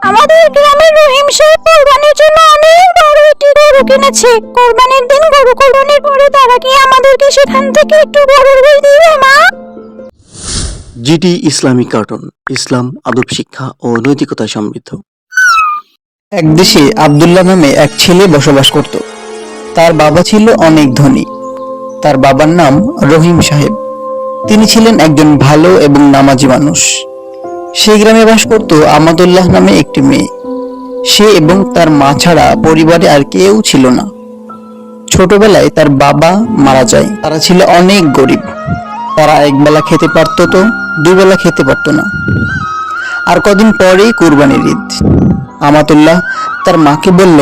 আমাদের গ্রামের রহিম সাহেব কোরবানির জন্য অনেক বড় একটি গরু কিনেছে। কোরবানির দিন গরু কোরবানির পরে তারা কি আমাদেরকে সেখান থেকে একটু গরুর গোশত দিবে মা? জিটি ইসলামিক কার্টুন, ইসলাম, আদব শিক্ষা ও নৈতিকতায় সমৃদ্ধ। এক দেশে আব্দুল্লাহ নামে এক ছেলে বসবাস করত। তার বাবা ছিল অনেক ধনী। তার বাবার নাম রহিম সাহেব। তিনি ছিলেন একজন ভালো এবং নামাজি মানুষ। সেই গ্রামে বাস করত আমাতুল্লাহ নামে একটি মেয়ে। সে এবং তার মা ছাড়া পরিবারে আর কেউ ছিল না। ছোটবেলায় তার বাবা মারা যায়। তারা ছিল অনেক গরিব। তারা একবেলা খেতে পারত তো দুবেলা খেতে পারত না। আর কদিন পরেই কুরবানির ঈদ। আমাতুল্লাহ তার মাকে বলল,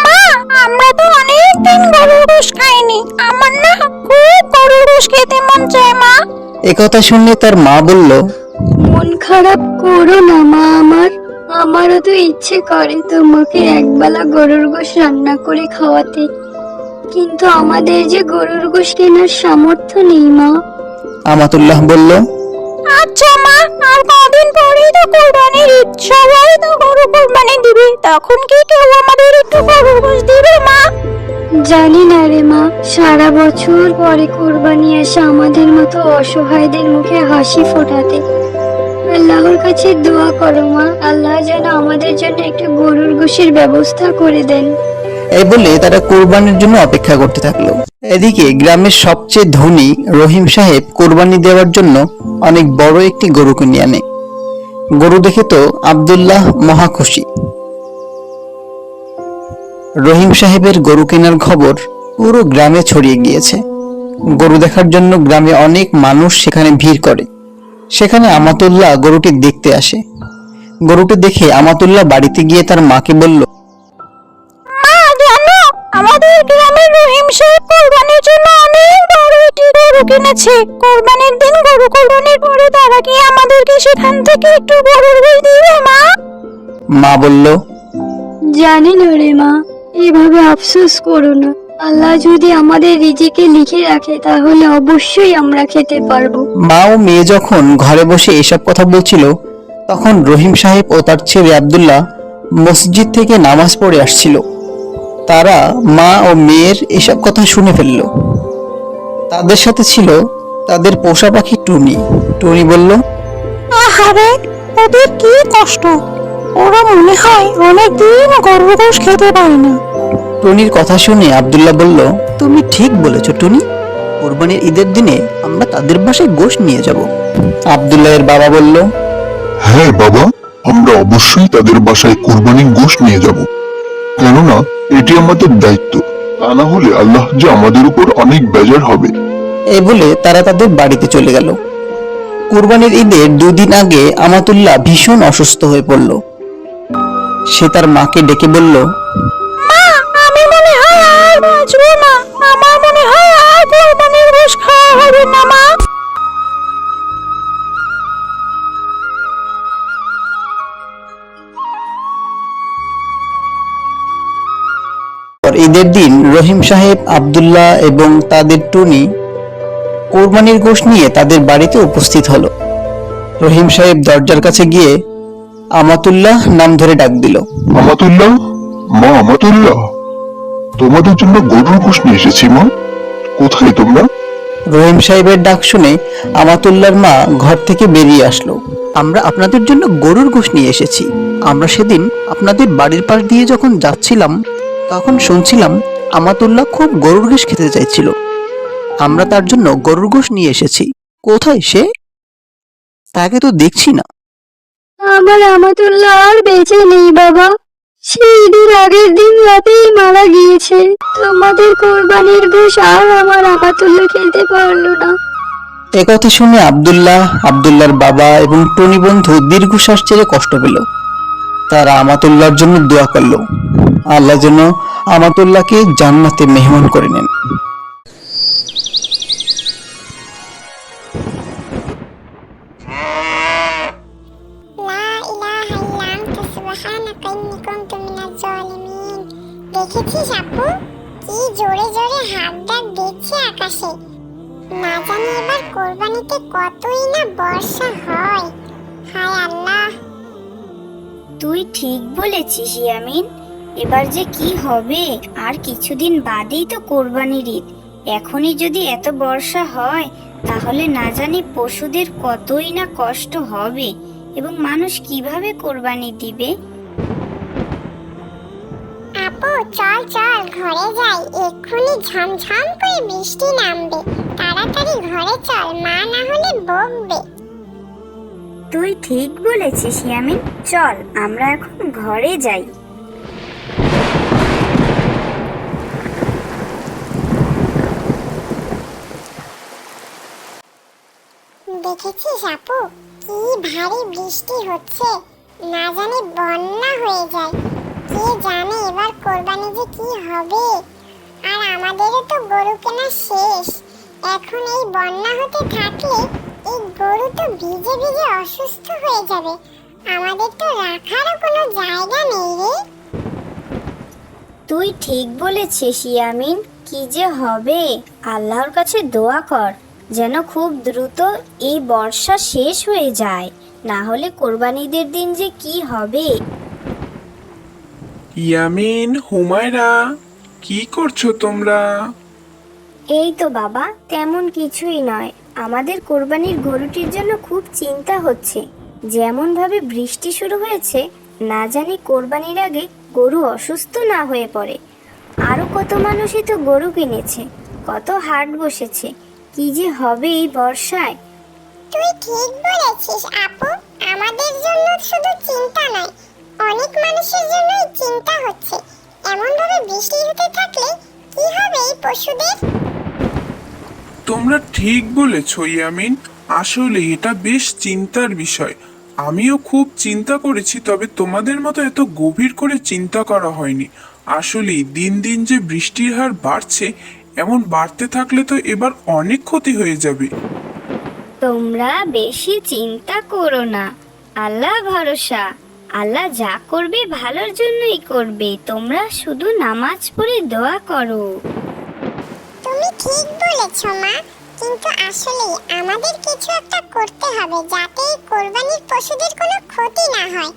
মা, আমরা তো অনেক দিন গরুর গোশত খাইনি। আমার না খুব গরুর গোশত খেতে মন চায় মা। একথা শুনে তার মা বলল, মন খারাপ করো না মা আমার। আমারও তো ইচ্ছে করে তোমাকে একবেলা গরুর গোশত রান্না করে খাওয়াতে, কিন্তু আমাদের যে গরুর গোশত কেনার সামর্থ্য নেই মা। আমাতুল্লাহ বলল, আচ্ছা মা, আর কদিন পরেই তো কোরবানির ঈদ। সবাই তো গরু কোরবানি দিবে, তখন কি কেউ আমাদের একটু গরুর গোশত দিবে মা? জানি না রে মা, সারা বছর পরে কোরবানি আসে আমাদের মতো অসহায়দের মুখে হাসি ফোটাতে। আল্লাহর কাছে দোয়া করো মা, আল্লাহ যেন আমাদের জন্য একটু গরুর গোশতের ব্যবস্থা করে দেন। এই বলে তারা কোরবানির জন্য অপেক্ষা করতে থাকলো। এদিকে গ্রামের সবচেয়ে ধনী রহিম সাহেব কোরবানি দেওয়ার জন্য অনেক বড় একটি গরু কিনে আনে। গরু দেখে তো আব্দুল্লাহ মহা খুশি। রহিম সাহেবের গরু কেনার খবর পুরো গ্রামে ছড়িয়ে গিয়েছে। গরু দেখার জন্য গ্রামে অনেক মানুষ সেখানে ভিড় করে। সেখানে আমাতুল্লাহ গরুটি দেখতে আসে। গরুটি দেখে আমাতুল্লাহ বাড়িতে গিয়ে তার মাকে বলল, মা জানো, আমাদের গ্রামের রহিম সাহেব কোরবানির জন্য অনেক বড় একটি গরু কিনেছে। কোরবানির দিন গরু কোরবানির পরে তারা কি আমাদেরকে সেখান থেকে একটু গরুর গোশত দিবে মা? মা বলল, জানি না রে মা, এভাবে আফসোস করো না। আল্লাহ যদি আমাদের রিজিকে লিখে রাখে তাহলে অবশ্যই আমরা খেতে পারবো। মা ও মেয়ে যখন ঘরে বসে এসব কথা বলছিল, তখন রহিম সাহেব ও তার ছেলে আব্দুল্লাহ মসজিদ থেকে নামাজ পড়ে আসছিল। তারা মা ও মেয়ের এসব কথা শুনে ফেলল। তাদের সাথে ছিল তাদের পোষা পাখি টুনি। টুনি বলল, আহারে, ওদের কি কষ্ট। ওরা মনে হয় অনেকদিন গরুর গোশত খেতে পায় না। টুনির কথা শুনে আব্দুল্লাহ বলল, তুমি ঠিক বলেছ টুনি। কোরবানির ঈদের দিনে আমরা তাদের বাসায় গোশত নিয়ে যাব। আব্দুল্লাহের বাবা বলল, হ্যাঁ বাবা, আমরা অবশ্যই তাদের বাসায় কোরবানির গোশত নিয়ে যাব, কেননা এটি আমাদের দায়িত্ব। তা না হলে আল্লাহ যে আমাদের উপর অনেক বেজার হবে। এই বলে তারা তাদের বাড়িতে চলে গেল। কুরবানির ঈদের 2 দিন আগে আমাতুল্লাহ ভীষণ অসুস্থ হয়ে পড়ল। সে তার মাকে ডেকে বলল, মা, আমি মনে হয় আর বাঁচবো না। আমার মনে হয় আর কোরবানির গোশত খাওয়া হবে না মা। ঈদের দিন রহিম সাহেব, আব্দুল্লাহ এবং তাদের টুনি কোরবানির গোশত নিয়ে তাদের বাড়িতে উপস্থিত হলো। রহিম সাহেব দরজার কাছে গিয়ে আমাতুল্লাহ নাম ধরে ডাক দিল। আমাতুল্লাহ, মা আমাতুল্লাহ, তোমাদের জন্য গরুর গোশত নিয়ে এসেছি মা। কোথায় তোমরা? রহিম সাহেবের ডাক শুনে আমাতুল্লাহর মা ঘর থেকে বেরিয়ে আসলো। আমরা আপনাদের জন্য গরুর গোশত নিয়ে এসেছি। আমরা সেদিন আপনাদের বাড়ির পাশ দিয়ে যখন যাচ্ছিলাম, তখন শুনছিলাম আমাতুল্লাহ খুব গরুর গোশত খেতে চাইছিল। আমরা তার জন্য গরুর গোশত নিয়ে এসেছি। কোথায় সে? তাকে তো দেখছি না। আমার আমাতুল্লাহ আর বেঁচে নেই বাবা। সে ঈদের আগের দিন রাতেই মারা গিয়েছে। তোমাদের কোরবানির গোশত আর আমার আমাতুল্লাহ খেতে পারলো না। একথা শুনে আব্দুল্লাহ, আব্দুল্লাহর বাবা এবং টনি বন্ধু দীর্ঘশ্বাস ছেড়ে কষ্ট পেল। তারা আমাতুল্লাহর জন্য দোয়া করল, আল্লাহ যেন আমাতুল্লাহকে জান্নাতে মেহমান করে নেন। দেখেছিস আপু, কি জোরে জোরে হাত ডাক দিচ্ছে আকাশে। না জানি এবার কোরবানিতে কতই না বর্ষা হয়। তুই ঠিক বলেছিস ইয়ামিন। এবার যে কি হবে, আর কিছুদিন বাদেই তো কোরবানির ঈদ। এখনই যদি এত বর্ষা হয় তাহলে না জানি পশুদের কতই না কষ্ট হবে এবং মানুষ কিভাবে কোরবানি দিবে। আপু চল চল ঘরে যাই, এক্ষুনি ঝমঝম করে বৃষ্টি নামবে। তাড়াতাড়ি ঘরে চল, মা না হলে বকবে। তুই ঠিক বলেছিস ইয়ামিন, চল আমরা এখন ঘরে যাই। দেখেছিস আপু, কি ভারী বৃষ্টি হচ্ছে, না জানি বন্যা হয়ে যায়। কে জানে এবার কোরবানি যে কি হবে। আর আমাদেরও তো গরু কেনা শেষ। এখন এই বন্যা হতে থাকলে এই গরু তো ভিজে ভিজে অসুস্থ হয়ে যাবে। আমাদের তো রাখারও কোনো জায়গা নেই রে। তুই ঠিক বলেছিস ইয়ামিন, কি যে হবে। আল্লাহর কাছে দোয়া কর যেন খুব দ্রুত এই বর্ষা শেষ হয়ে যায়, না হলে কোরবানিদের দিন যে কি হবে। ইয়ামিন, হুমায়রা, কি করছো তোমরা? এই তো বাবা, তেমন কিছুই নয়। আমাদের কোরবানির গরুটির জন্য খুব চিন্তা হচ্ছে। যেমন ভাবে বৃষ্টি শুরু হয়েছে, না জানি কোরবানির আগে গরু অসুস্থ না হয়ে পড়ে। আরো কত মানুষই তো গরু কিনেছে, কত হাট বসেছে, কি যে হবে এই বর্ষায়। তুই ঠিক বলেছিস আপু, আমাদের জন্য শুধু চিন্তা নয়, অনেক মানুষের জন্যই চিন্তা হচ্ছে। এমন ভাবে বৃষ্টি হতে থাকলে কি হবে এই পশুদের। তোমরা ঠিক বলেছো ইয়ামিন, আসলে এটা বেশ চিন্তার বিষয়। আমিও খুব চিন্তা করেছি, তবে তোমাদের মতো এত গভীর করে চিন্তা করা হয়নি। আসলেই দিন দিন যে বৃষ্টির হার বাড়ছে, এমন বাড়তে থাকলে তো এবার অনেক ক্ষতি হয়ে যাবে। তোমরা বেশি চিন্তা করো না, আল্লাহ ভরসা। আল্লাহ যা করবে ভালোর জন্যই করবে। তোমরা শুধু নামাজ পড়ে দোয়া করো। তুমি ঠিক বলেছ মা, কিন্তু আসলে আমাদের কিছু একটা করতে হবে যাতে এই কোরবানির পশুদের কোনো ক্ষতি না হয়।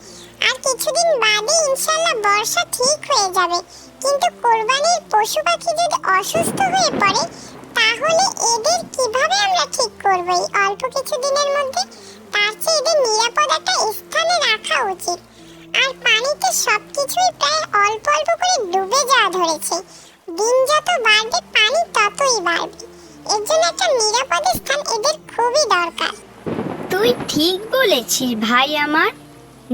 আর কিছুদিন বাদে ইনশাআল্লাহ বর্ষা ঠিক হয়ে যাবে, কিন্তু কোরবানির পশু পাখি যদি অসুস্থ হয়ে পড়ে তাহলে এদের কিভাবে আমরা ঠিক করব এই অল্প কিছু দিনের মধ্যে। তার চেয়ে এদের নিরাপদ একটা স্থানে রাখা উচিত। আর পানিতে সবকিছুই প্রায় অল্প অল্প করে ডুবে যাওয়া ধরেছে। দিন যত বাড়বে পানি ততই বাড়বে। এর জন্য একটা নিরাপদ স্থান এদের খুবই দরকার। তুই ঠিক বলেছিস ভাই আমার।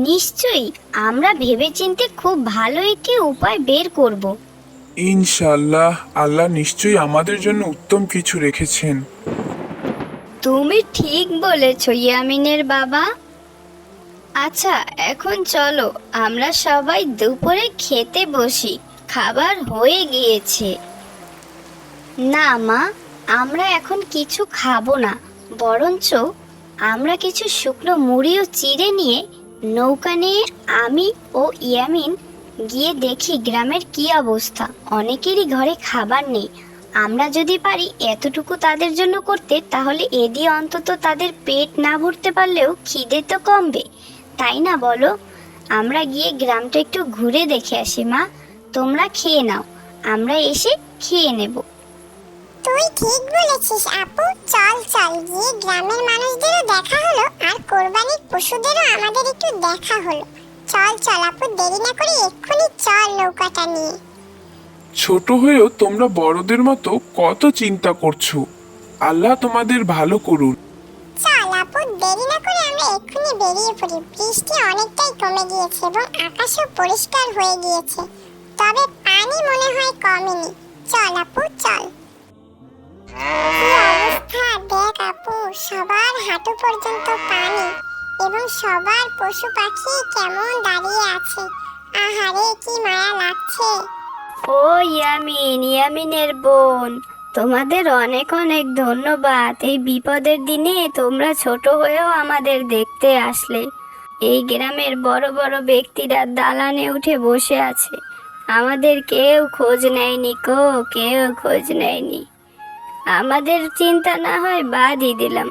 নিশ্চয়ই আমরা ভেবেচিন্তে খুব ভালো একটি উপায় বের করব। ইনশাআল্লাহ, আল্লাহ নিশ্চয়ই আমাদের জন্য উত্তম কিছু রেখেছেন। তুমি ঠিক বলেছো ইয়ামিনের বাবা। আচ্ছা, এখন চলো আমরা সবাই দুপুরে খেতে বসি, খাবার হয়ে গিয়েছে। না মা, আমরা এখন কিছু খাবো না, বরঞ্চ আমরা কিছু শুকনো মুড়িও চিড়ে নিয়ে নৌকা নিয়ে আমি ও ইয়ামিন গিয়ে দেখি গ্রামের কি অবস্থা। অনেকেরই ঘরে খাবার নেই। আমরা যদি পারি এতটুকু তাদের জন্য করতে, তাহলে এ দিয়ে অন্তত তাদের পেট না ভরতে পারলেও খিদে তো কমবে, তাই না বলো? আমরা গিয়ে গ্রামটা একটু ঘুরে দেখে আসি মা। তোমরা খেয়ে নাও, আমরা এসে খেয়ে নেব। তুই ঠিক বলেছিস আপু, চল চল, গিয়ে গ্রামের মানুষদেরও দেখা হলো আর কোরবানির পশুদেরও আমাদের একটু দেখা হলো। চল চল আপু, দেরি না করে এক্ষুনি চল নৌকাটা নিয়ে। ছোট হয়েও তোমরা বড়দের মতো কত চিন্তা করছো। আল্লাহ তোমাদের ভালো করুন। চল আপু, দেরি না করে আমরা এক্ষুনি বেরিয়ে পড়ি। বৃষ্টি অনেকটাই কমে গিয়েছে এবং আকাশও পরিষ্কার হয়ে গিয়েছে, তবে পানি মনে হয় কমেনি। চল আপু চল। কি অবস্থা দেখ আপু, সবার হাঁটু পর্যন্ত পানি এবং সবার পশু পাখি কেমন দাঁড়িয়ে আছে। আহারে কি মায়া লাগছে। ও ইয়ামিন, ইয়ামিনের বোন, তোমাদের অনেক অনেক ধন্যবাদ। এই বিপদের দিনে তোমরা ছোট হয়েও আমাদের দেখতে আসলে। এই গ্রামের বড় বড় ব্যক্তিরা দালানে উঠে বসে আছে, আমাদের কেউ খোঁজ নেয়নি কো, কেউ খোঁজ নেয়নি। আমাদের চিন্তা না হয় বাদই দিলাম,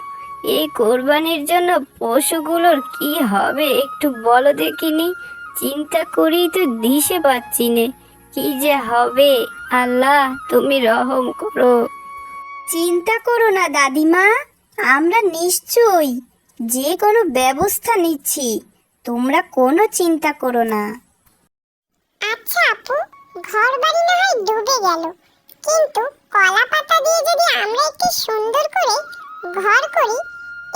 এই কোরবানির জন্য পশুগুলোর কি হবে একটু বলো দেখিনি। চিন্তা করেই তো দিশে পাচ্ছি নে, কি যে হবে। আল্লাহ তুমি রহম করো। চিন্তা করো না দাদিমা, আমরা নিশ্চয়ই যে কোনো ব্যবস্থা নিচ্ছি, তোমরা কোনো চিন্তা করো না। আচ্ছা আপু, ঘর বাড়ি না হয় ডুবে গেল, কিন্তু কলা পাতা দিয়ে যদি আমরা একটি সুন্দর করে ঘর করি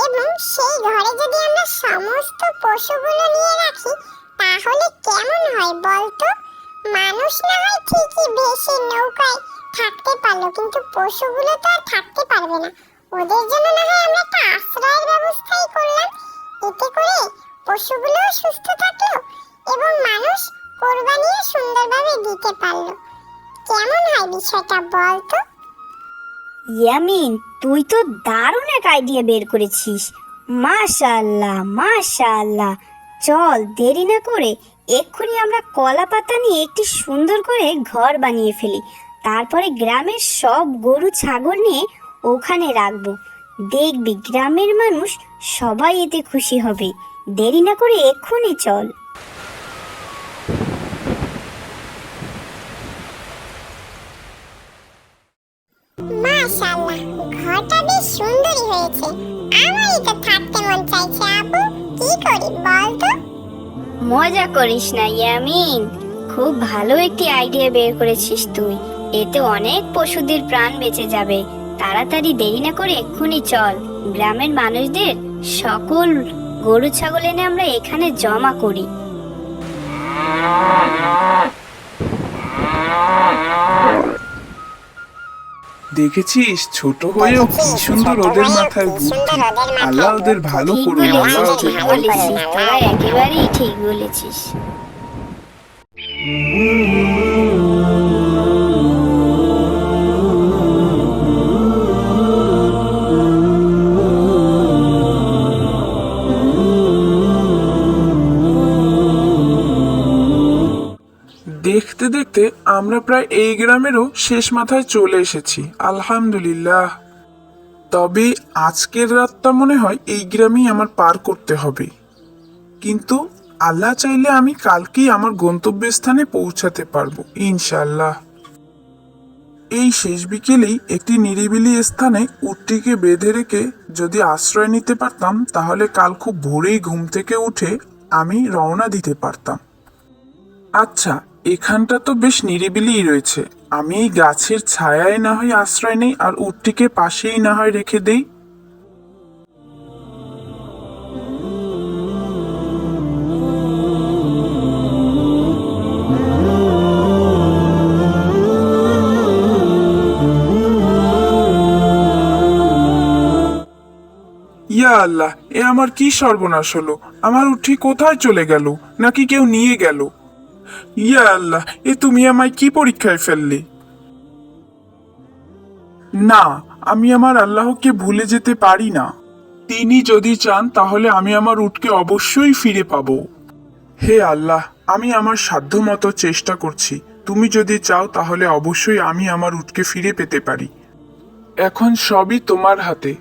এবং সেই ঘরে যদি আমরা সমস্ত পশুগুলো নিয়ে রাখি, তাহলে কেমন হয় বলতো? মানুষ না হয় ঠিকই ভেসে নৌকায় থাকতে পারলো, কিন্তু পশুগুলো তো আর থাকতে পারবে না। ওদের জন্য না হয় আমরা একটা আশ্রয়ের ব্যবস্থাই করলাম, এতে করে পশুগুলোও সুস্থ থাকলো এবং মানুষ কোরবানিও সুন্দরভাবে দিতে পারলো। কেমন হয় বিষয়টা বলতো? ইয়ামিন, তুই তো দারুণ এক আইডিয়া বের করেছিস। মাশাআল্লাহ মাশাআল্লাহ। চল দেরি না করে এক্ষুনি আমরা কলা পাতা নিয়ে একটি সুন্দর করে ঘর বানিয়ে ফেলি, তারপরে গ্রামের সব গরু ছাগল নিয়ে ওখানে রাখবো। দেখবি গ্রামের মানুষ সবাই এতে খুশি হবে। দেরি না করে এক্ষুনি চল। মাশাআল্লাহ, ঘরটা বেশ সুন্দরই হয়েছে। আমারই তো থাকতে মন চাইছে আপু, কি করি বলতো? মজা করিস না ইয়ামিন, খুব ভালো একটি আইডিয়া বের করেছিস তুই। এতে অনেক পশুদের প্রাণ বেঁচে যাবে। তাড়াতাড়ি দেরি না করে এক্ষুনি চল, গ্রামের মানুষদের সকল গরু ছাগল এনে আমরা এখানে জমা করি। দেখেছিস, ছোট হয়েও কি সুন্দর ওদের মাথায় বুদ্ধি। আল্লাহ ওদের ভালো ঠিক করুন, আল্লাহ বলেছিস, ওদের ঠিক ভালো করুন। বলেছিস, তোরা একেবারেই ঠিক বলেছিস। দেখতে দেখতে আমরা প্রায় এই গ্রামেরও শেষ মাথায় চলে এসেছি, আলহামদুলিল্লাহ। তবে আজকের রাতটা মনে হয় এই গ্রামেই আমার পার করতে হবে, কিন্তু আল্লাহ চাইলে আমি কালকেই আমার গন্তব্যস্থানে পৌঁছাতে পারবো ইনশাআল্লাহ। এই শেষ বিকেলেই একটি নিরিবিলি স্থানে উটটিকে বেঁধে রেখে যদি আশ্রয় নিতে পারতাম, তাহলে কাল খুব ভোরেই ঘুম থেকে উঠে আমি রওনা দিতে পারতাম। আচ্ছা, এখানটা তো বেশ নিরিবিলিই রয়েছে। আমি এই গাছের ছায়ায় না হয় আশ্রয় নেই, আর উটটিকে পাশেই না হয় রেখে দেই। ইয়া আল্লাহ, এ আমার কি সর্বনাশ হলো! আমার উটটি কোথায় চলে গেল? নাকি কেউ নিয়ে গেল? ইয়া আল্লাহ, এ তুমি আমায় কি পরীক্ষায় ফেললে? না, আমি আমার আল্লাহকে ভুলে যেতে পারি না। তিনি যদি চান তাহলে আমি আমার উটকে অবশ্যই ফিরে পাবো। হে আল্লাহ, আমি আমার সাধ্যমতো চেষ্টা করছি। তুমি যদি চাও তাহলে অবশ্যই আমি আমার উটকে ফিরে পেতে পারি। এখন সবই তোমার হাতে,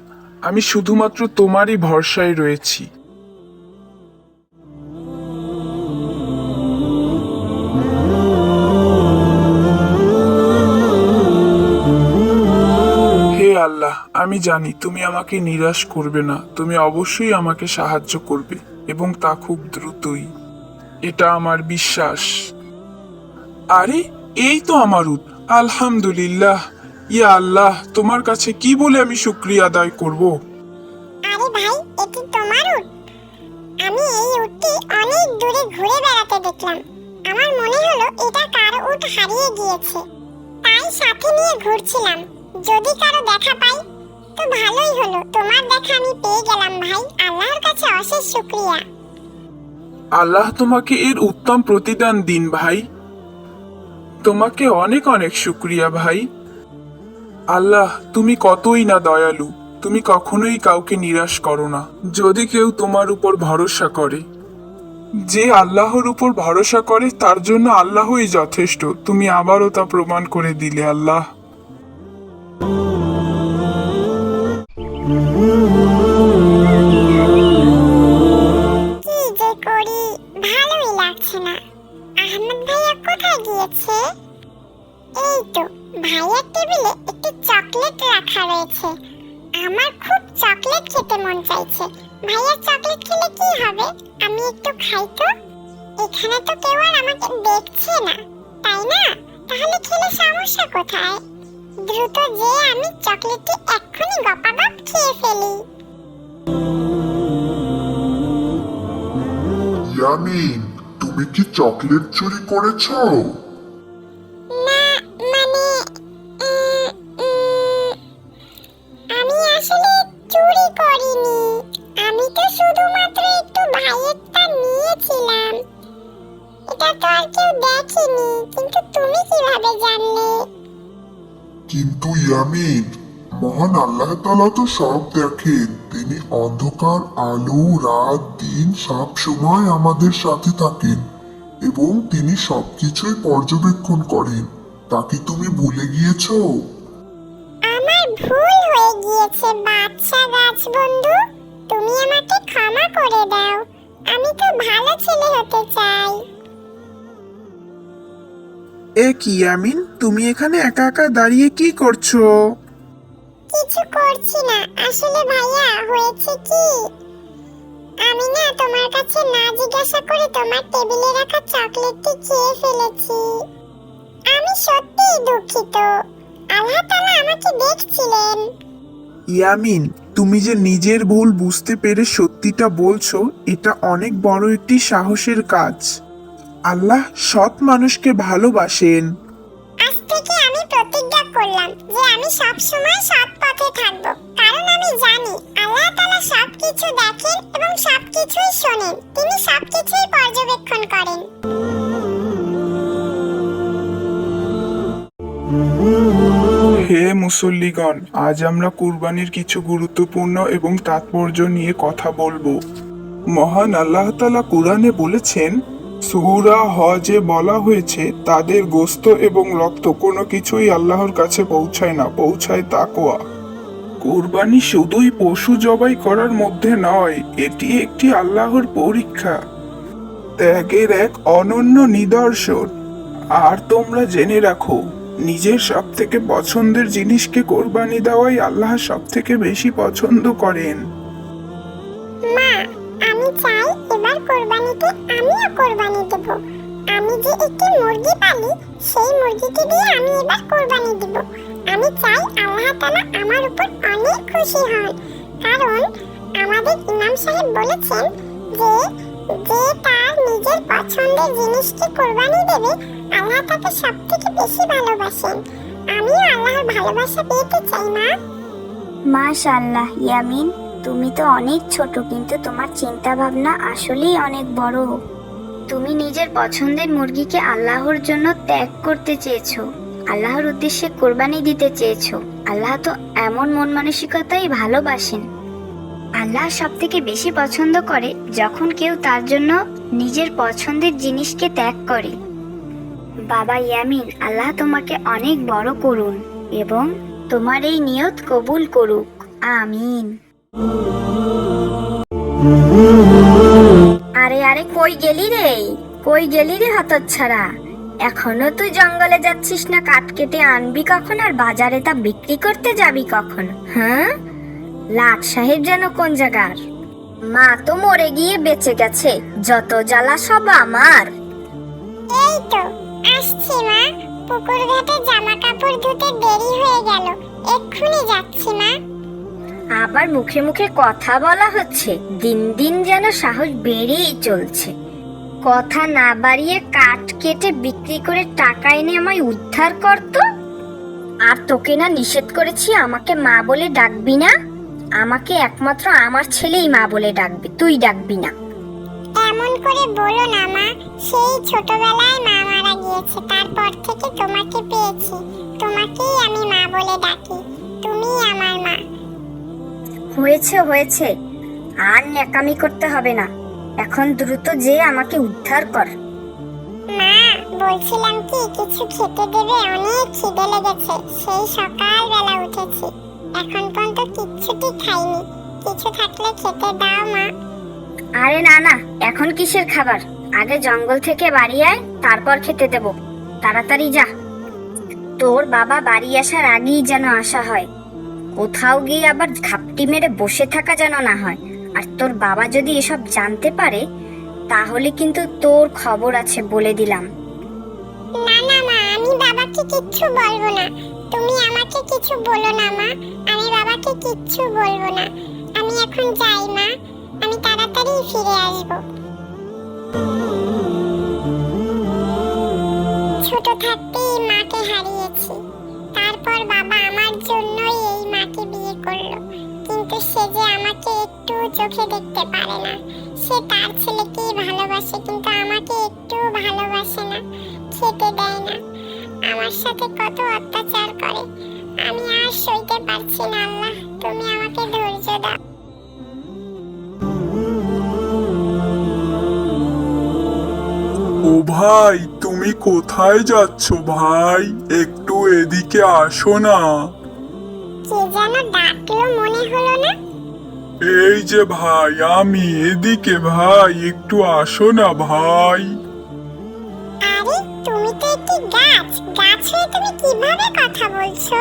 আমি শুধুমাত্র তোমারই ভরসায় রয়েছি। হে আল্লাহ, আমি জানি তুমি আমাকে নিরাশ করবে না। তুমি অবশ্যই আমাকে সাহায্য করবে, এবং তা খুব দ্রুতই। এটা আমার বিশ্বাস। আরে, এই তো আমার উট। আলহামদুলিল্লাহ। ইয়া আল্লাহ, তোমার কাছে কি বলে আমি শুকরিয়া আদায় করব? আরে ভাই, এটি তোমার উট? আমি এই উটটি অনেক দূরে ঘুরে বেড়াতে দেখলাম। আমার মনে হলো এটা কারো উট হারিয়ে গিয়েছে, তাই সাথে নিয়ে ঘুরছিলাম। যদি কারো দেখা পাই তো ভালোই হলো। তোমার দেখা আমি পেয়ে গেলাম ভাই, আল্লাহর কাছে অশেষ শুকরিয়া। আল্লাহ তোমাকে এর উত্তম প্রতিদান দিন ভাই। তোমাকে অনেক অনেক শুকরিয়া ভাই। আল্লাহ, তুমি কতই না দয়ালু। তুমি কখনোই কাউকে নিরাশ করো না যদি কেউ তোমার উপর ভরসা করে। যে আল্লাহর উপর ভরসা করে তার জন্য আল্লাহই যথেষ্ট। তুমি আবারও তা প্রমাণ করে দিলে আল্লাহ। কি যে করি, ভালোই লাগছে না। ভাইয়া চকলেট খেলে কি হবে? আমি একটু খাই তো। এখানে তো কেউ আর আমাকে দেখছে না, তাই না? তাহলে খেলে সমস্যা কোথায়? দ্রুত যে আমি চকলেটটি এক্ষুনি গপাগপ খেয়ে ফেলি। ইয়ামিন, তুমি কি চকলেট চুরি করেছো? না, মানে আমি আসলে চুরি করিনি। আমি তো শুধুমাত্র একটু ভাইয়েরটা নিয়েছিলাম। এটা তো আর কেউ দেখেনি, কিন্তু তুমি কিভাবে জানলে? কিন্তু ইয়ামিন, মহান আল্লাহ তাআলা তো সব দেখেন। তিনি অন্ধকার, আলো, রাত, দিন সব সময় আমাদের সাথে থাকেন এবং তিনি সবকিছুই পর্যবেক্ষণ করেন। তা কি তুমি ভুলে গিয়েছো? আমার ভুল হয়ে গিয়েছে বাচ্চা গাছ বন্ধু, তুমি আমাকে ক্ষমা করে দাও। আমি তো ভালো ছেলে হতে চাই। এ কি ইয়ামিন, তুমি এখানে একা একা দাঁড়িয়ে কি করছো? কিছু করছি না। আসলে ভাইয়া হয়েছে কি, আমি না তোমার কাছে না জিজ্ঞাসা করে তোমার টেবিলে রাখা চকলেটটি খেয়ে ফেলেছি। আমি সত্যিই দুঃখিত। আল্লাহ তাআলা আমাকে দেখছিলেন। ইয়ামিন, তুমি যে নিজের ভুল বুঝতে পেরে সত্যিটা বলছো, এটা অনেক বড় একটি সাহসের কাজ। আল্লাহ সৎ মানুষকে ভালোবাসেন। আজ থেকে আমি প্রতিজ্ঞা করলাম যে আমি সব সময় সৎ পথে থাকব, কারণ আমি জানি আল্লাহ তাআলা সবকিছু দেখেন এবং সবকিছুই শোনেন। তিনি সবকিছুই পর্যবেক্ষণ করেন। হে মুসল্লিগণ, আজ আমরা কুরবানির কিছু গুরুত্বপূর্ণ এবং তাৎপর্য নিয়ে কথা বলবো। মহান আল্লাহ তাআলা কুরআনে বলেছেন, সূরা হজে বলা হয়েছে, তাদের গোশত এবং রক্ত কোনো কিছুই আল্লাহর কাছে পৌঁছায় না, পৌঁছায় তাকওয়া। কুরবানি শুধুই পশু জবাই করার মধ্যে নয়, এটি একটি আল্লাহর পরীক্ষা, ত্যাগের এক অনন্য নিদর্শন। আর তোমরা জেনে রাখো, নিজের সব থেকে পছন্দের জিনিসকে কোরবানি দেওয়াই আল্লাহ সব থেকে বেশি পছন্দ করেন। মা, আমি চাই এবার কোরবানিতে আমিও কোরবানি দেব। আমি যে একটি মুরগি পালি, সেই মুরগিটি দিয়ে আমি এবার কোরবানি দেব। আমি চাই আল্লাহ তাআলা আমার উপর অনেক খুশি হন, কারণ আমাদের ইমাম সাহেব বলেছেন যে যে তার নিজের পছন্দের জিনিসকে কোরবানি দেবে, আল্লাহ তাকে সবথেকে বেশি ভালোবাসেন। আমিও আল্লাহর ভালোবাসা পেতে চাই মা। মাশাআল্লাহ ইয়ামিন, তুমি তো অনেক ছোট, কিন্তু তোমার চিন্তা ভাবনা আসলেই অনেক বড়। তুমি নিজের পছন্দের মুরগিকে আল্লাহর জন্য ত্যাগ করতে চেয়েছো, আল্লাহর উদ্দেশ্যে কোরবানি দিতে চেয়েছো। আল্লাহ তো এমন মন মানসিকতাই ভালোবাসেন। আল্লাহ সব থেকে বেশি পছন্দ করে যখন কেউ তার জন্য নিজের পছন্দের জিনিসকে ত্যাগ করে। বাবা ইয়ামিন, আল্লাহ তোমাকে অনেক বড় করুন এবং তোমার এই নিয়ত কবুল করুক। আমিন। আরে আরে, কই গেলি রে? কই গেলি রে হতচ্ছাড়া? এখনো তুই জঙ্গলে যাচ্ছিস না? কাঠ কেটে আনবি কখন আর বাজারে তা বিক্রি করতে যাবি কখন? হ্যাঁ, লাট সাহেব যেন কোন জায়গার? মা তো মরে গিয়ে বেঁচে গেছে, যত জ্বালা সব আমার। এই তো আসছি মা। পুকুর ঘাটে জামা কাপড় ধুতে দেরি হয়ে গেল, এক্ষুনি যাচ্ছি মা। আবার মুখে মুখে কথা বলা হচ্ছে, দিন দিন যেন সাহস বেড়েই চলছে। কথা না বাড়িয়ে কাঠ কেটে বিক্রি করে টাকা এনে আমায় উদ্ধার করতো। আর তোকে না নিষেধ করেছি আমাকে মা বলে ডাকবি না? আমাকে একমাত্র আমার ছেলেই মা বলে ডাকবে, তুই ডাকবি না। এমন করে বলো না মা। সেই ছোটবেলায় মা মারা গিয়েছে, তারপর থেকে তোমাকে পেয়েছি। তোমাকেই আমি মা বলে ডাকি, তুমিই আমার মা। হয়েছে হয়েছে, আর ন্যাকামি করতে হবে না। এখন দ্রুত যে আমাকে উদ্ধার কর। মা, বলছিলাম কি, কিছু খেতে দেবে? অনেক খিদে লেগেছে, সেই সকালবেলা উঠেছি, এখন পর্যন্ত কিচ্ছুটি খাইনি। কিছু থাকলে খেতে দাও মা। আরে না না, এখন কিসের খাবার? আগে জঙ্গল থেকে বাড়ি আয়, তারপর খেতে দেব। তাড়াতাড়ি যা। তোর বাবা বাড়ি আসার আগেই যেন আসা হয়, কোথাও গিয়ে আবার ঘাপটি মেরে বসে থাকা যেন না হয়। আর তোর বাবা যদি এসব জানতে পারে তাহলে কিন্তু তোর খবর আছে, বলে দিলাম। না না মা, আমি বাবাকে কিচ্ছু বলবো না। তুমি আমাকে কিছু বলো না মা, আমি বাবাকে কিচ্ছু বলবো না। আমি এখন যাই মা, আমি তাড়াতাড়ি ফিরে আসবো। ছোট থাকতেই মাকে হারিয়েছি, তারপর বাবা আমার জন্যই এই মাকে বিয়ে করলো। কিন্তু সে যে আমাকে একটু চোখে দেখতে পারে না। সে তার ছেলেকেই ভালোবাসে, কিন্তু আমাকে একটু ভালোবাসে না, খেতে দেয় না, আমার সাথে কত অত্যাচার করে। আমি আর সইতে পারছি না আল্লাহ, তুমি আমাকে ধৈর্য দাও। ও ভাই, তুমি কোথায় যাচ্ছ ভাই? একটু এদিকে আসো না। কে যেন ডাকলো মনে হলো না? এই যে ভাই, আমি এদিকে ভাই, একটু আসো না ভাই। আরে তুমি তো একটি গাছ, গাছ হয়ে তুমি কিভাবে কথা বলছো?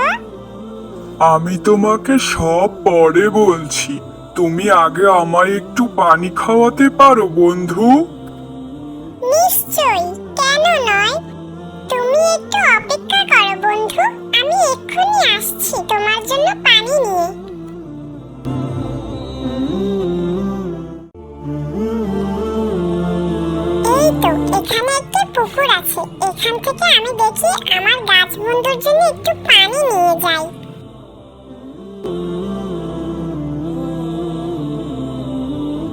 আমি তোমাকে সব পরে বলছি, তুমি আগে আমায় একটু পানি খাওয়াতে পারো বন্ধু? নিশ্চয়ই, কেন নয়। তুমি একটু অপেক্ষা করো বন্ধু, আমি এক্ষুনি আসছি তোমার জন্য পানি নিয়ে। এই তো এখানে একটি পুকুর আছে, এখান থেকে আমি দেখি আমার গাছ বন্ধুর জন্য একটু পানি নিয়ে যাই।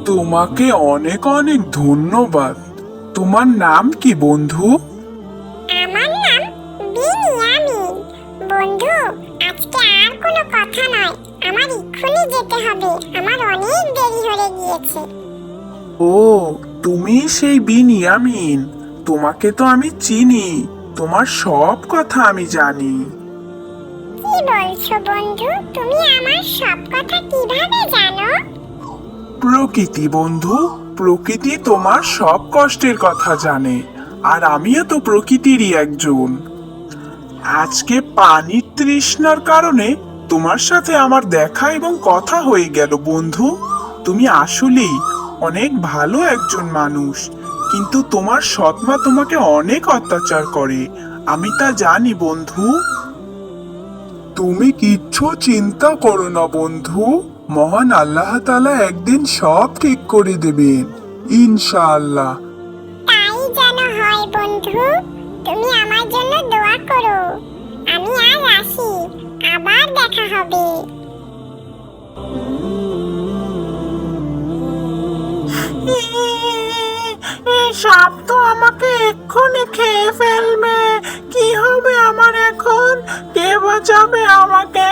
তোমাকে অনেক অনেক ধন্যবাদ। তোমার নাম কি বন্ধু? আমার নাম বিনিয়ামিন। বন্ধু, আজকে আর কোনো কথা নয়, আমার এক্ষুনি যেতে হবে, আমার অনেক দেরি হয়ে গিয়েছে। ও, তুমি সেই বিনিয়ামিন। তোমাকে তো আমি চিনি, তোমার সব কথা আমি জানি। কি বলছো বন্ধু, তুমি আমার সব কথা কিভাবে জানো? প্রকৃতি বন্ধু, প্রকৃতি তোমার সব কষ্টের কথা জানে, আর আমিও তো প্রকৃতিরই একজন। আজকে পানির তৃষ্ণার কারণে তোমার সাথে আমার দেখা এবং কথা হয়ে গেল বন্ধু। তুমি আসলেই অনেক ভালো একজন মানুষ, কিন্তু তোমার সৎমা তোমাকে অনেক অত্যাচার করে, আমি তা জানি বন্ধু। তুমি কিচ্ছু চিন্তা করো না বন্ধু, মহান আল্লাহ তাআলা একদিন সব ঠিক করে দেবেন ইনশাআল্লাহ। তাই যেন হয় বন্ধু, তুমি আমার জন্য দোয়া করো। আমি আজ আসি, আবার দেখা হবে। সাপ তো আমাকে এক্ষুনি খেয়ে ফেলবে, কি হবে আমার এখন? কে বাঁচাবে আমাকে?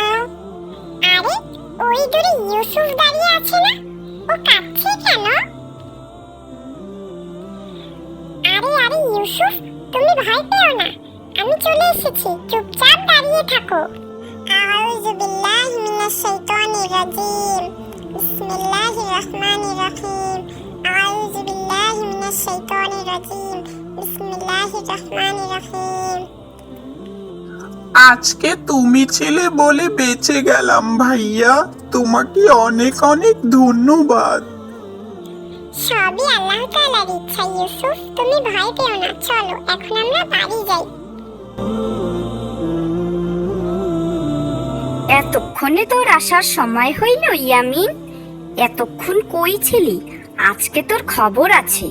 আরে ওই দূরে ইউসুফ দাঁড়িয়ে আছে না, ও কাঁদছে কেন? আরে আরে ইউসুফ, তুমি ভয় পেও না, আমি চলে এসেছি, চুপচাপ দাঁড়িয়ে থাকো। আউযু বিল্লাহি মিনাশ শাইতানির রাজিম, বিসমিল্লাহির রহমানির রহিম। আউযু বিল্লাহি মিনাশ শাইতানির রাজিম, বিসমিল্লাহির রহমানির রহিম। আজকে তুমি ছিলে বলে বেঁচে গেলাম ভাইয়া, তোমাকে অনেক অনেক ধন্যবাদ। সবই আল্লাহ তাআলার ইচ্ছা ইউসুফ, তুমি ভয় পেও না, চলো এখন আমরা বাড়ি যাই। এতক্ষণে তোর আসার সময় হইল ইয়ামিন? এতক্ষণ কই ছিলি? আজকে তোর খবর আছে।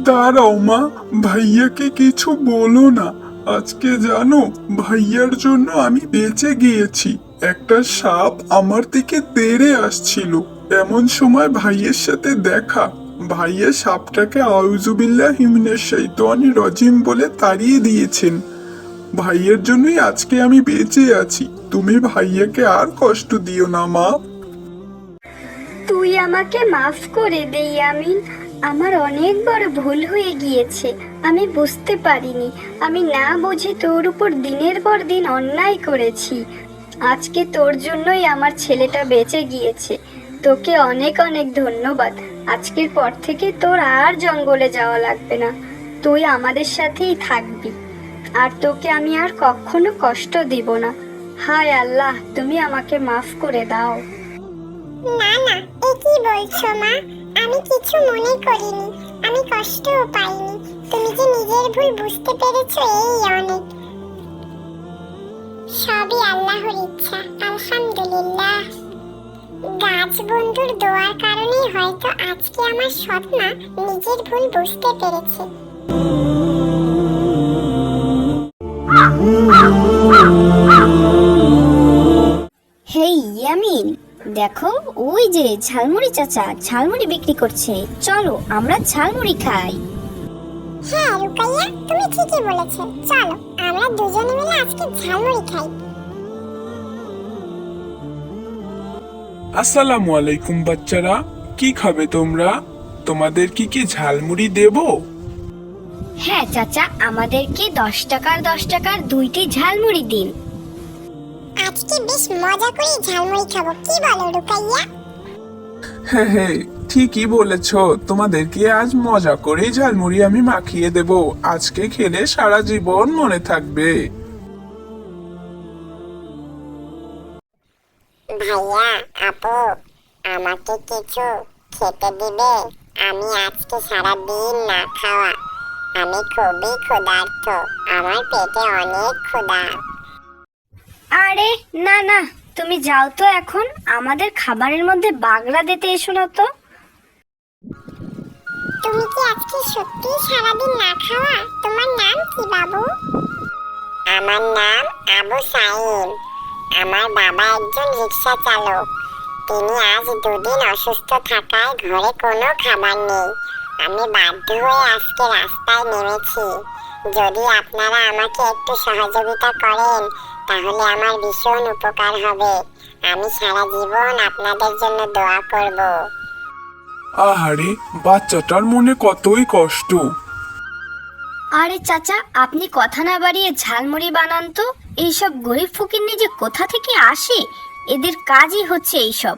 দাঁড়াও মা, ভাইয়াকে কিছু বলো না। আজকে জানো, ভাইয়ার জন্য আমি বেঁচে গিয়েছি। একটা সাপ আমার দিকে তেড়ে আসছিল, এমন সময় ভাইয়ের সাথে দেখা। ভাইয়া সাপটাকে আউযুবিল্লাহি মিনাশ শাইতানির রাজিম বলে তাড়িয়ে দিয়েছেন। ভাইয়ের জন্যই আজকে আমি বেঁচে আছি। তুমি ভাইয়াকে আর কষ্ট দিও না মা। তুই আমাকে মাফ করে দে ইয়ামিন, আমার অনেক বড় ভুল হয়ে গিয়েছে, আমি বুঝতে পারিনি, আমি না বুঝে তোর উপর দিনের পর দিন অন্যায় করেছি। আজকে তোর জন্যই আমার ছেলেটা বেঁচে গিয়েছে, তোকে অনেক অনেক ধন্যবাদ। আজকের পর থেকে তোর আর জঙ্গলে যাওয়া লাগবে না, তুই আমাদের সাথেই থাকবি, আর তোকে আমি আর কখনো কষ্ট দিব না। হায় আল্লাহ, তুমি আমাকে মাফ করে দাও। না না, এ কি বলছো মা? আমি কিছু মনে করিনি, আমি কষ্টও পাইনি। তুমি যে নিজের ভুল বুঝতে পেরেছো, এই অনেক। সবই আল্লাহর ইচ্ছা, আলহামদুলিল্লাহ। গাছ বন্ধুর দোয়ার কারণেই হয়তো আজকে আমার সৎমা নিজের ভুল বুঝতে পেরেছে। হেই ইয়ামিন, দেখো ওই যে ঝালমুড়ি চাচা ঝালমুড়ি বিক্রি করছে, চলো আমরা ঝালমুড়ি খাই। হ্যাঁ রুকাইয়া, তুমি ঠিকই বলেছো, চলো আমরা দুজনে মিলে আজকে ঝালমুড়ি খাই। আসসালামু আলাইকুম বাচ্চারা, কি খাবে তোমরা? তোমাদের কি ঝালমুড়ি দেবো? হ্যাঁ চাচা, আমাদেরকে 10 টাকার 10 টাকার 2টি ঝালমুড়ি দিন। আজকে বেশ মজা করে ঝালমুড়ি খাবো, কি বলো রুকাইয়া? হ্যাঁ হ্যাঁ, ঠিকই বলেছ, তোমাদেরকে আজ মজা করে ঝালমুড়ি আমি মাখিয়ে দেব। আজকে খেলে সারা জীবন মনে থাকবে। ভাইয়া, আপু, আমাকে কিছু খেতে দিবে? আমি আজকে সারা দিন না খাওয়া, আমি খুবই ক্ষুধার্ত, আমার পেটে অনেক ক্ষুধা। আরে না না, তুমি যাও তো, এখন আমাদের খাবারের মধ্যে বাগড়া দিতে এসো না তো। তুমি কি আজকে সত্যি সারাদিন না খাওয়া? তোমার নাম কি বাবু? আমার নাম আবু সাইম। আমার বাবা একজন রিক্সা চালক। তিনি আজ 2 দিন অসুস্থ থাকায় ঘরে কোনো খাবার নেই। আমি বাধ্য হয়ে আজকে রাস্তায় নেমেছি। যদি আপনারা আমাকে একটু সহযোগিতা করেন তাহলে আমার ভীষণ উপকার হবে। আমি সারা জীবন আপনাদের জন্য দোয়া করব। আহারে, বাচ্চাটার মনে কতই কষ্ট। আরে চাচা, আপনি কথা না বাড়িয়ে ঝালমুড়ি বানান তো। এইসব গরিব ফকিন্নি যে কোথা থেকে আসে, এদের কাজই হচ্ছে এইসব।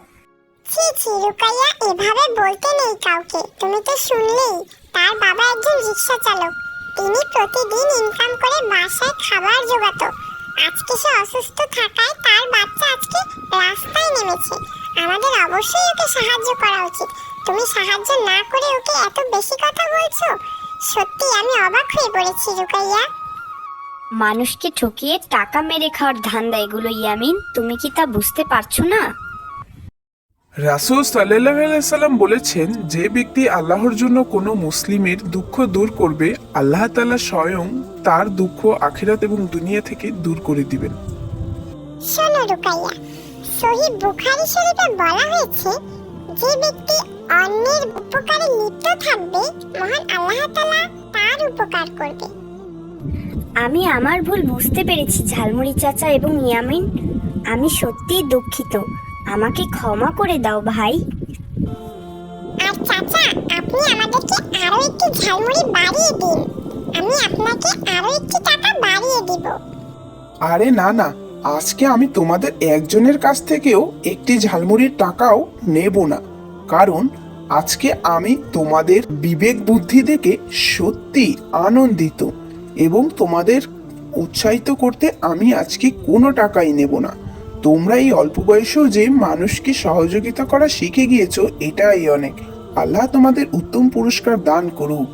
ছি ছি রুকাইয়া, এভাবে বলতে নেই কাউকে। তুমি তো শুনলেই, তার বাবা একজন রিক্সা চালক। তিনি প্রতিদিন ইনকাম করে বাসায় খাবার জোগাতো। আজকে সে অসুস্থ থাকায় তার বাচ্চা আজকে রাস্তায় নেমেছে। আমাদের অবশ্যই ওকে সাহায্য করা উচিত। তুমি সাহায্য না করে ওকে এত বেশি কথা বলছো, সত্যি আমি অবাক হয়ে পড়েছি রুকাইয়া। মানুষকে ঠকিয়ে টাকা মেরে খাওয়ার ধান্দা এগুলো ইয়ামিন, তুমি কি তা বুঝতে পারছো না? রাসূল সাল্লাল্লাহু আলাইহি সাল্লাম বলেছেন, যে ব্যক্তি আল্লাহর জন্য কোনো মুসলিমের দুঃখ দূর করবে, আল্লাহ তাআলা স্বয়ং তার দুঃখ আখিরাত এবং দুনিয়া থেকে দূর করে দিবেন। শোনো রুকাইয়া, সহিহ বুখারী শরীফে বলা হয়েছে, যে ব্যক্তি অন্যের উপকারে লিপ্ত থাকবে, মহান আল্লাহ তাআলা তার উপকার করবে। আমি আমার ভুল বুঝতে পেরেছি ঝালমুড়ি চাচা এবং ইয়ামিন, আমি সত্যিই দুঃখিত, আমাকে ক্ষমা করে দাও ভাই। আর চাচা, আপনি আমাদেরকে আরো একটু ঝালমুড়ি বাড়িয়ে দিন, আমি আপনাকে আরো একটু টাকা বাড়িয়ে দিব। আরে না না, আজকে আমি তোমাদের একজনের কাছ থেকেও একটি ঝালমুড়ির টাকাও নেব না, কারণ আজকে আমি তোমাদের বিবেক বুদ্ধি দেখে সত্যি আনন্দিত এবং তোমাদের উৎসাহিত করতে আমি আজকে কোনো টাকাই নেব না। তোমরা এই অল্প বয়সেও যে মানুষকে সহযোগিতা করা শিখে গিয়েছো, এটাই অনেক। আল্লাহ তোমাদের উত্তম পুরস্কার দান করুক।